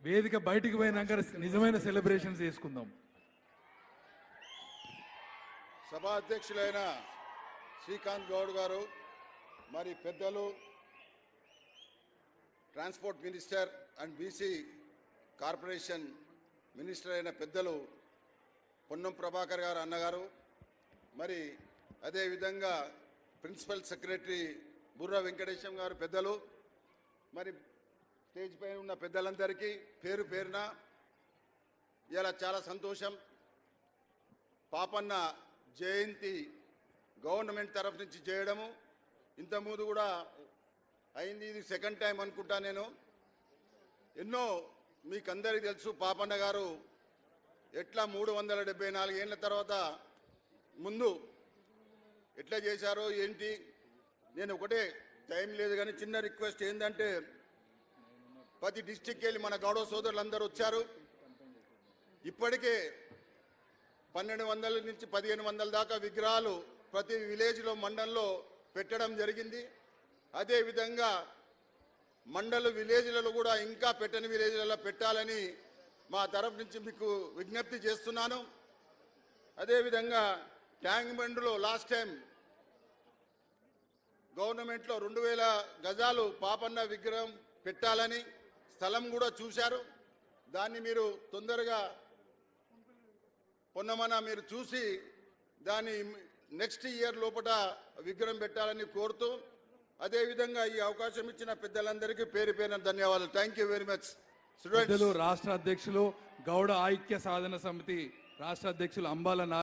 వేదిక బయటికి పోయినాక నిజమైన సెలబ్రేషన్స్ చేసుకుందాం. సభా అధ్యక్షులైన శ్రీకాంత్ గౌడ్ గారు, మరి పెద్దలు transport minister and BC corporation minister అయిన పెద్దలు పొన్నం ప్రభాకర్ గారు అన్నగారు, మరి అదేవిధంగా ప్రిన్సిపల్ సెక్రటరీ బుర్రా వెంకటేశం గారు పెద్దలు, మరి స్టేజ్ పైన ఉన్న పెద్దలందరికీ పేరు పేరున ఇలా చాలా సంతోషం. పాపన్న జయంతి గవర్నమెంట్ తరఫు నుంచి చేయడము ఇంతకుముందు కూడా అయింది, ఇది సెకండ్ టైం అనుకుంటా. నేను ఎన్నో మీకందరికీ తెలుసు, పాపన్న గారు ఎట్లా 374 ఏళ్ళ తర్వాత ముందు ఎట్లా చేశారో ఏంటి. నేను ఒకటే, టైం లేదు కానీ చిన్న రిక్వెస్ట్ ఏంటంటే, ప్రతి డిస్టిక్కి వెళ్ళి మన గౌరవ సోదరులందరూ వచ్చారు. ఇప్పటికే 1200 నుంచి 1500 దాకా విగ్రహాలు ప్రతి విలేజ్లో మండలంలో పెట్టడం జరిగింది. అదేవిధంగా మండల విలేజ్లలో కూడా ఇంకా పెట్టని విలేజ్లలో పెట్టాలని మా తరఫు నుంచి మీకు విజ్ఞప్తి చేస్తున్నాను. అదేవిధంగా ట్యాంక్ బండ్లో లాస్ట్ టైం గవర్నమెంట్లో 2000 గజాలు పాపన్న విగ్రహం పెట్టాలని స్థలం కూడా చూశారు. దాన్ని మీరు తొందరగా పొన్నమన మీరు చూసి దాన్ని నెక్స్ట్ ఇయర్ లోపల విగ్రహం పెట్టాలని కోరుతూ, అదేవిధంగా ఈ అవకాశం ఇచ్చిన పెద్దలందరికీ పేరు పేరున ధన్యవాదాలు. Thank you very much. రాష్ట్ర అధ్యక్షులు గౌడ ఐక్య సాధన సమితి రాష్ట్ర అధ్యక్షులు అంబాల